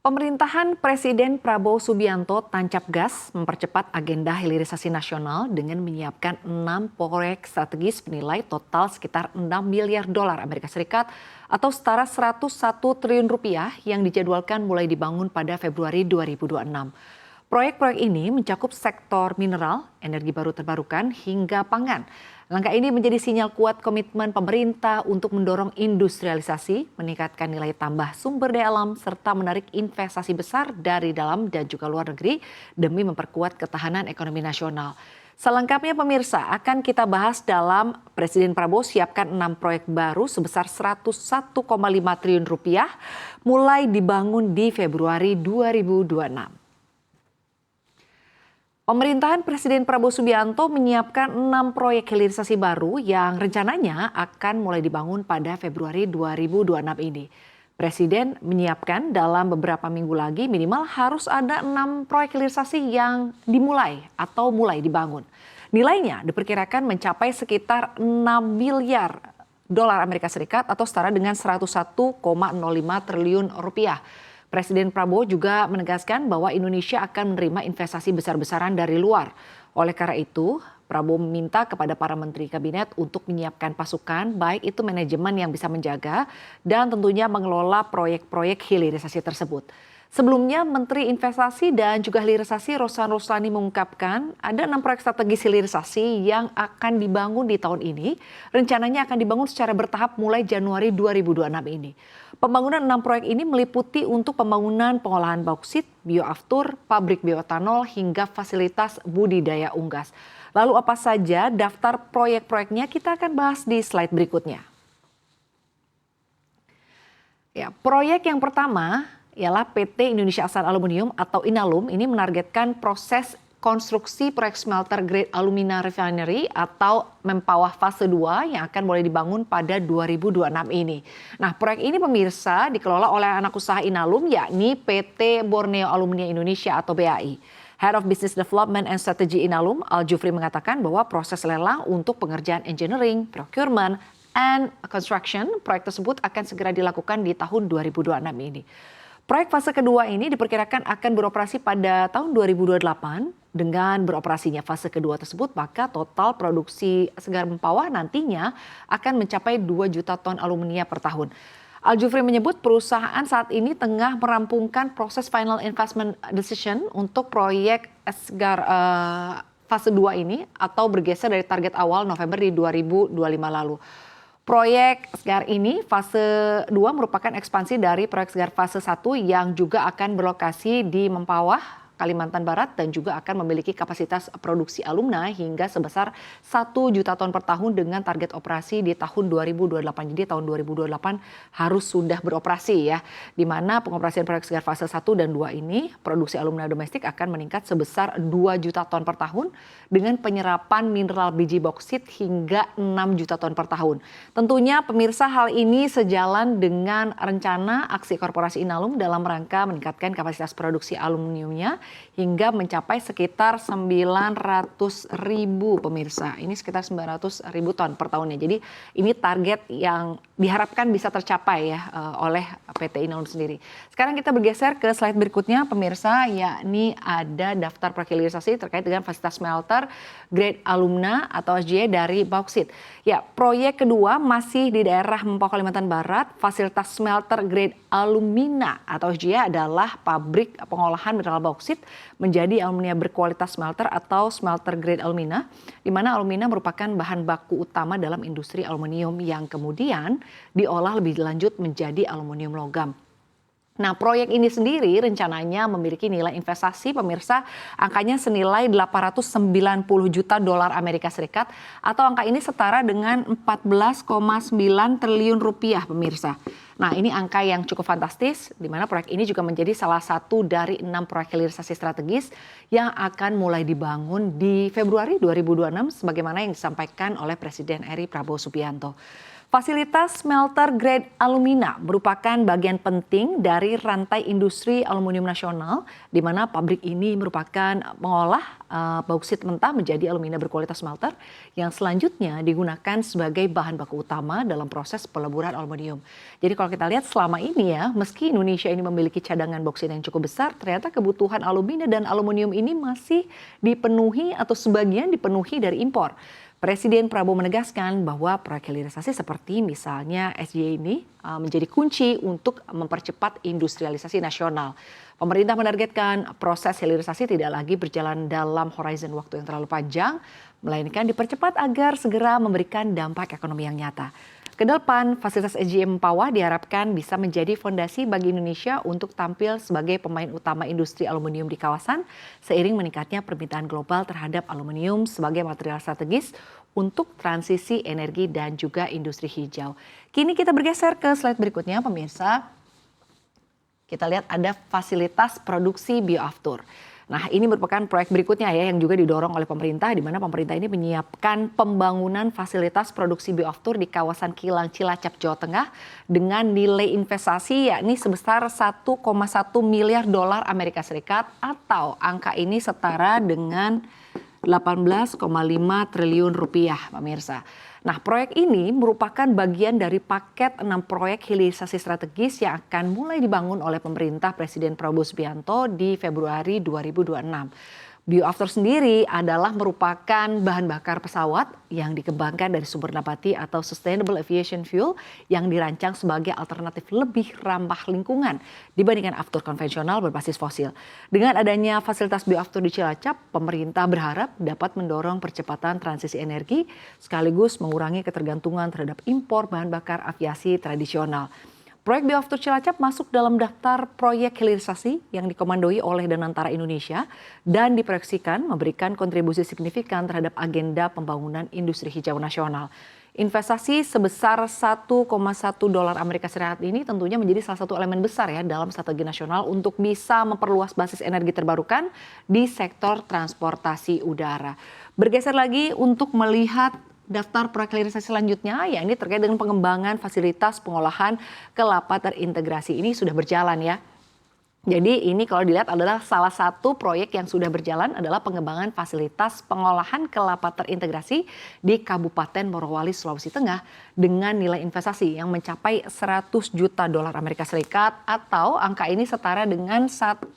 Pemerintahan Presiden Prabowo Subianto tancap gas mempercepat agenda hilirisasi nasional dengan menyiapkan 6 proyek strategis bernilai total sekitar 6 miliar dolar Amerika Serikat atau setara 101 triliun rupiah yang dijadwalkan mulai dibangun pada Februari 2026. Proyek-proyek ini mencakup sektor mineral, energi baru terbarukan hingga pangan. Langkah ini menjadi sinyal kuat komitmen pemerintah untuk mendorong industrialisasi, meningkatkan nilai tambah sumber daya alam, serta menarik investasi besar dari dalam dan juga luar negeri demi memperkuat ketahanan ekonomi nasional. Selengkapnya pemirsa akan kita bahas dalam Presiden Prabowo siapkan 6 proyek baru sebesar 101,5 triliun rupiah mulai dibangun di Februari 2026. Pemerintahan Presiden Prabowo Subianto menyiapkan 6 proyek hilirisasi baru yang rencananya akan mulai dibangun pada Februari 2026 ini. Presiden menyiapkan dalam beberapa minggu lagi minimal harus ada 6 proyek hilirisasi yang dimulai atau mulai dibangun. Nilainya diperkirakan mencapai sekitar 6 miliar dolar Amerika Serikat atau setara dengan 101,05 triliun rupiah. Presiden Prabowo juga menegaskan bahwa Indonesia akan menerima investasi besar-besaran dari luar. Oleh karena itu, Prabowo meminta kepada para menteri kabinet untuk menyiapkan pasukan, baik itu manajemen yang bisa menjaga dan tentunya mengelola proyek-proyek hilirisasi tersebut. Sebelumnya, Menteri Investasi dan juga Hilirisasi Rosan Roslani mengungkapkan ada 6 proyek strategis hilirisasi yang akan dibangun di tahun ini. Rencananya akan dibangun secara bertahap mulai Januari 2026 ini. Pembangunan 6 proyek ini meliputi untuk pembangunan pengolahan bauksit, bioaftur, pabrik bioetanol, hingga fasilitas budidaya unggas. Lalu apa saja daftar proyek-proyeknya kita akan bahas di slide berikutnya. Ya, proyek yang pertama ialah PT Indonesia Asal Aluminium atau Inalum. Ini menargetkan proses konstruksi proyek smelter grade alumina refinery atau Mempawah fase 2 yang akan mulai dibangun pada 2026 ini. Nah, proyek ini pemirsa dikelola oleh anak usaha Inalum yakni PT Borneo Alumina Indonesia atau BAI. Head of Business Development and Strategy Inalum, Al Jufri mengatakan bahwa proses lelang untuk pengerjaan engineering, procurement, and construction proyek tersebut akan segera dilakukan di tahun 2026 ini. Proyek fase kedua ini diperkirakan akan beroperasi pada tahun 2028. Dengan beroperasinya fase kedua tersebut, maka total produksi Segar Mempawah nantinya akan mencapai 2 juta ton aluminium per tahun. Al Jufri menyebut perusahaan saat ini tengah merampungkan proses final investment decision untuk proyek Segar fase 2 ini atau bergeser dari target awal November di 2025 lalu. Proyek Segar ini fase 2 merupakan ekspansi dari proyek Segar fase 1 yang juga akan berlokasi di Mempawah, Kalimantan Barat dan juga akan memiliki kapasitas produksi alumna hingga sebesar 1 juta ton per tahun dengan target operasi di tahun 2028. Jadi tahun 2028 harus sudah beroperasi ya. Di mana pengoperasian proyek Segar fase 1 dan 2 ini produksi alumna domestik akan meningkat sebesar 2 juta ton per tahun dengan penyerapan mineral biji bauksit hingga 6 juta ton per tahun. Tentunya pemirsa hal ini sejalan dengan rencana aksi korporasi Inalum dalam rangka meningkatkan kapasitas produksi aluminiumnya hingga mencapai sekitar 900.000 pemirsa. Ini sekitar 900.000 ton per tahunnya. Jadi ini target yang diharapkan bisa tercapai ya oleh PT Inalum sendiri. Sekarang kita bergeser ke slide berikutnya pemirsa, yakni ada daftar proyek hilirisasi terkait dengan fasilitas smelter grade alumna atau SGA dari bauksit. Ya, proyek kedua masih di daerah Mempawah Kalimantan Barat. Fasilitas smelter grade alumina atau SGA adalah pabrik pengolahan mineral bauksit menjadi alumina berkualitas smelter atau smelter grade alumina, di mana alumina merupakan bahan baku utama dalam industri aluminium yang kemudian diolah lebih lanjut menjadi aluminium logam. Nah, proyek ini sendiri rencananya memiliki nilai investasi pemirsa angkanya senilai 890 juta dolar Amerika Serikat atau angka ini setara dengan 14,9 triliun rupiah pemirsa. Nah, ini angka yang cukup fantastis di mana proyek ini juga menjadi salah satu dari 6 proyek hilirisasi strategis yang akan mulai dibangun di Februari 2026 sebagaimana yang disampaikan oleh Presiden RI Prabowo Subianto. Fasilitas smelter grade alumina merupakan bagian penting dari rantai industri aluminium nasional, di mana pabrik ini merupakan mengolah bauksit mentah menjadi alumina berkualitas smelter yang selanjutnya digunakan sebagai bahan baku utama dalam proses peleburan aluminium. Jadi kalau kita lihat selama ini ya, meski Indonesia ini memiliki cadangan bauksit yang cukup besar, ternyata kebutuhan alumina dan aluminium ini masih dipenuhi atau sebagian dipenuhi dari impor. Presiden Prabowo menegaskan bahwa proyek hilirisasi seperti misalnya SJ ini menjadi kunci untuk mempercepat industrialisasi nasional. Pemerintah menargetkan proses hilirisasi tidak lagi berjalan dalam horizon waktu yang terlalu panjang, melainkan dipercepat agar segera memberikan dampak ekonomi yang nyata. Kedepan, fasilitas SJM Mempawah diharapkan bisa menjadi fondasi bagi Indonesia untuk tampil sebagai pemain utama industri aluminium di kawasan, seiring meningkatnya permintaan global terhadap aluminium sebagai material strategis untuk transisi energi dan juga industri hijau. Kini kita bergeser ke slide berikutnya, pemirsa. Kita lihat ada fasilitas produksi bioaftur. Nah, ini merupakan proyek berikutnya ya yang juga didorong oleh pemerintah, di mana pemerintah ini menyiapkan pembangunan fasilitas produksi bioaftur di kawasan Kilang Cilacap, Jawa Tengah dengan nilai investasi yakni sebesar 1,1 miliar dolar Amerika Serikat atau angka ini setara dengan 18,5 triliun rupiah, pemirsa. Nah, proyek ini merupakan bagian dari paket 6 proyek hilirisasi strategis yang akan mulai dibangun oleh pemerintah Presiden Prabowo Subianto di Februari 2026. Bioaftur sendiri adalah merupakan bahan bakar pesawat yang dikembangkan dari sumber nabati atau Sustainable Aviation Fuel yang dirancang sebagai alternatif lebih ramah lingkungan dibandingkan aftur konvensional berbasis fosil. Dengan adanya fasilitas bioaftur di Cilacap, pemerintah berharap dapat mendorong percepatan transisi energi sekaligus mengurangi ketergantungan terhadap impor bahan bakar aviasi tradisional. Proyek bioaftur Cilacap masuk dalam daftar proyek hilirisasi yang dikomandoi oleh Danantara Indonesia dan diproyeksikan memberikan kontribusi signifikan terhadap agenda pembangunan industri hijau nasional. Investasi sebesar 1,1 dolar Amerika Serikat ini tentunya menjadi salah satu elemen besar ya dalam strategi nasional untuk bisa memperluas basis energi terbarukan di sektor transportasi udara. Bergeser lagi untuk melihat daftar proyek hilirisasi selanjutnya, ya ini terkait dengan pengembangan fasilitas pengolahan kelapa terintegrasi. Ini sudah berjalan ya. Jadi ini kalau dilihat adalah salah satu proyek yang sudah berjalan adalah pengembangan fasilitas pengolahan kelapa terintegrasi di Kabupaten Morowali, Sulawesi Tengah dengan nilai investasi yang mencapai 100 juta dolar Amerika Serikat atau angka ini setara dengan 1,6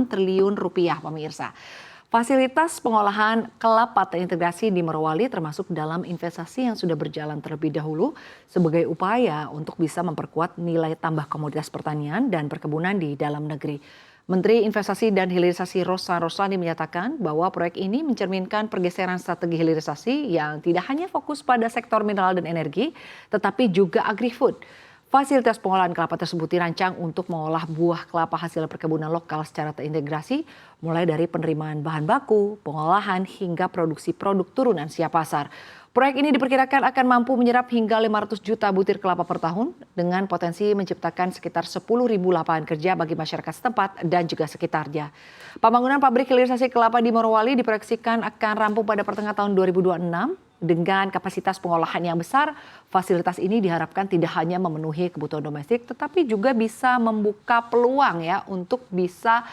triliun rupiah, pemirsa. Fasilitas pengolahan kelapa terintegrasi di Morowali termasuk dalam investasi yang sudah berjalan terlebih dahulu sebagai upaya untuk bisa memperkuat nilai tambah komoditas pertanian dan perkebunan di dalam negeri. Menteri Investasi dan Hilirisasi Rosa Roslani menyatakan bahwa proyek ini mencerminkan pergeseran strategi hilirisasi yang tidak hanya fokus pada sektor mineral dan energi, tetapi juga agri-food. Fasilitas pengolahan kelapa tersebut dirancang untuk mengolah buah kelapa hasil perkebunan lokal secara terintegrasi, mulai dari penerimaan bahan baku, pengolahan, hingga produksi produk turunan siap pasar. Proyek ini diperkirakan akan mampu menyerap hingga 500 juta butir kelapa per tahun dengan potensi menciptakan sekitar 10.000 lapangan kerja bagi masyarakat setempat dan juga sekitarnya. Pembangunan pabrik hilirisasi kelapa di Morowali diproyeksikan akan rampung pada pertengahan tahun 2026. Dengan kapasitas pengolahan yang besar, fasilitas ini diharapkan tidak hanya memenuhi kebutuhan domestik, tetapi juga bisa membuka peluang ya untuk bisa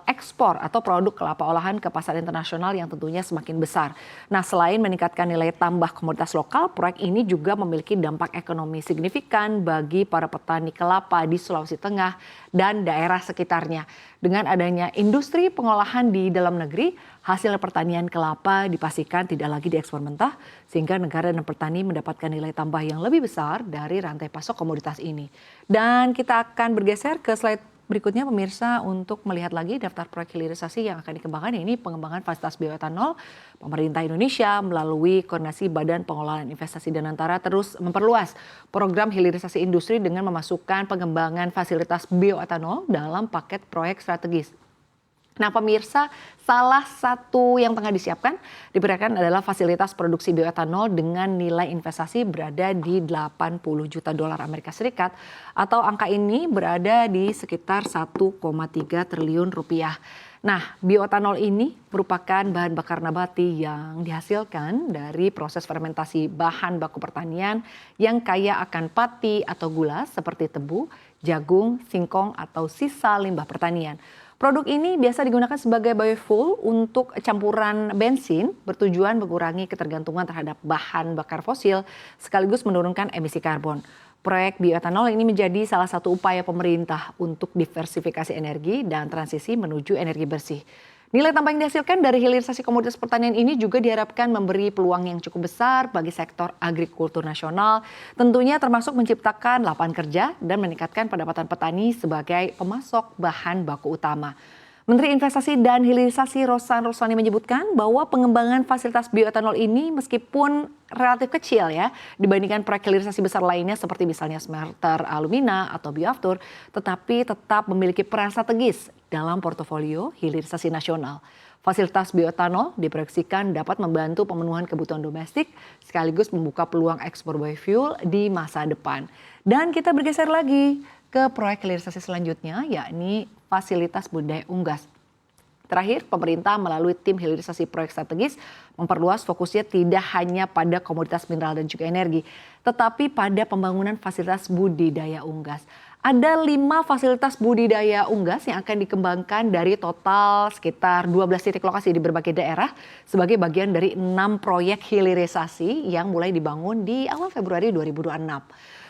ekspor atau produk kelapa olahan ke pasar internasional yang tentunya semakin besar. Nah, selain meningkatkan nilai tambah komoditas lokal, proyek ini juga memiliki dampak ekonomi signifikan bagi para petani kelapa di Sulawesi Tengah dan daerah sekitarnya. Dengan adanya industri pengolahan di dalam negeri, hasil pertanian kelapa dipastikan tidak lagi diekspor mentah, sehingga negara dan petani mendapatkan nilai tambah yang lebih besar dari rantai pasok komoditas ini. Dan kita akan bergeser ke slide berikutnya, pemirsa, untuk melihat lagi daftar proyek hilirisasi yang akan dikembangkan. Ini pengembangan fasilitas bioetanol. Pemerintah Indonesia melalui Koordinasi Badan Pengelolaan Investasi Danantara terus memperluas program hilirisasi industri dengan memasukkan pengembangan fasilitas bioetanol dalam paket proyek strategis. Nah, pemirsa, salah satu yang tengah disiapkan diperkirakan adalah fasilitas produksi bioetanol dengan nilai investasi berada di 80 juta dolar Amerika Serikat atau angka ini berada di sekitar 1,3 triliun rupiah. Nah, bioetanol ini merupakan bahan bakar nabati yang dihasilkan dari proses fermentasi bahan baku pertanian yang kaya akan pati atau gula seperti tebu, jagung, singkong, atau sisa limbah pertanian. Produk ini biasa digunakan sebagai biofuel untuk campuran bensin, bertujuan mengurangi ketergantungan terhadap bahan bakar fosil sekaligus menurunkan emisi karbon. Proyek bioetanol ini menjadi salah satu upaya pemerintah untuk diversifikasi energi dan transisi menuju energi bersih. Nilai tambah yang dihasilkan dari hilirisasi komoditas pertanian ini juga diharapkan memberi peluang yang cukup besar bagi sektor agrikultur nasional, tentunya termasuk menciptakan lapangan kerja dan meningkatkan pendapatan petani sebagai pemasok bahan baku utama. Menteri Investasi dan Hilirisasi Rosan Roslani menyebutkan bahwa pengembangan fasilitas bioetanol ini meskipun relatif kecil ya dibandingkan proyek hilirisasi besar lainnya seperti misalnya smelter alumina atau bioaftur, tetapi tetap memiliki peran strategis dalam portofolio hilirisasi nasional. Fasilitas bioetanol diproyeksikan dapat membantu pemenuhan kebutuhan domestik sekaligus membuka peluang ekspor biofuel di masa depan. Dan kita bergeser lagi ke proyek hilirisasi selanjutnya, yakni fasilitas budidaya unggas. Terakhir, pemerintah melalui tim hilirisasi proyek strategis memperluas fokusnya tidak hanya pada komoditas mineral dan juga energi, tetapi pada pembangunan fasilitas budidaya unggas. Ada 5 fasilitas budidaya unggas yang akan dikembangkan dari total sekitar 12 titik lokasi di berbagai daerah sebagai bagian dari 6 proyek hilirisasi yang mulai dibangun di awal Februari 2026.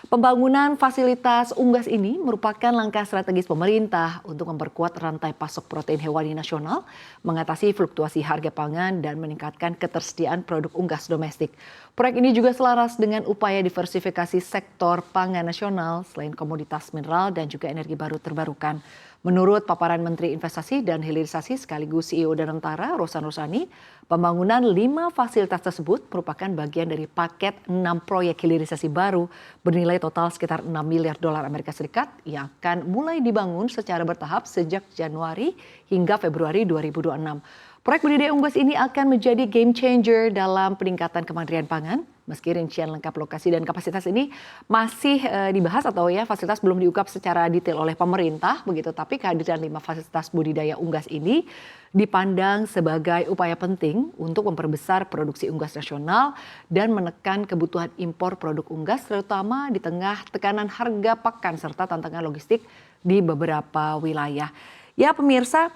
Pembangunan fasilitas unggas ini merupakan langkah strategis pemerintah untuk memperkuat rantai pasok protein hewani nasional, mengatasi fluktuasi harga pangan, dan meningkatkan ketersediaan produk unggas domestik. Proyek ini juga selaras dengan upaya diversifikasi sektor pangan nasional selain komoditas mineral dan juga energi baru terbarukan. Menurut paparan Menteri Investasi dan Hilirisasi sekaligus CEO Danantara, Rosan Roslani, pembangunan 5 fasilitas tersebut merupakan bagian dari paket 6 proyek hilirisasi baru bernilai total sekitar 6 miliar dolar Amerika Serikat yang akan mulai dibangun secara bertahap sejak Januari hingga Februari 2026. Proyek budidaya unggas ini akan menjadi game changer dalam peningkatan kemandirian pangan. Meski rincian lengkap lokasi dan kapasitas ini masih dibahas atau ya fasilitas belum diungkap secara detail oleh pemerintah begitu, tapi kehadiran 5 fasilitas budidaya unggas ini dipandang sebagai upaya penting untuk memperbesar produksi unggas nasional dan menekan kebutuhan impor produk unggas terutama di tengah tekanan harga pakan serta tantangan logistik di beberapa wilayah. Ya pemirsa,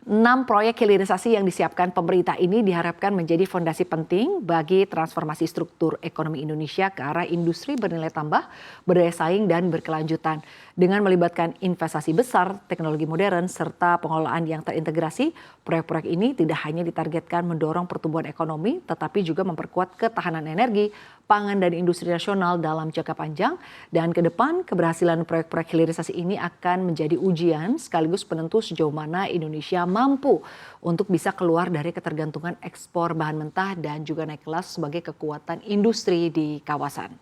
6 proyek hilirisasi yang disiapkan pemerintah ini diharapkan menjadi fondasi penting bagi transformasi struktur ekonomi Indonesia ke arah industri bernilai tambah, berdaya saing dan berkelanjutan. Dengan melibatkan investasi besar, teknologi modern, serta pengelolaan yang terintegrasi, proyek-proyek ini tidak hanya ditargetkan mendorong pertumbuhan ekonomi, tetapi juga memperkuat ketahanan energi, pangan dan industri nasional dalam jangka panjang. Dan ke depan, keberhasilan proyek-proyek hilirisasi ini akan menjadi ujian sekaligus penentu sejauh mana Indonesia mampu untuk bisa keluar dari ketergantungan ekspor bahan mentah dan juga naik kelas sebagai kekuatan industri di kawasan.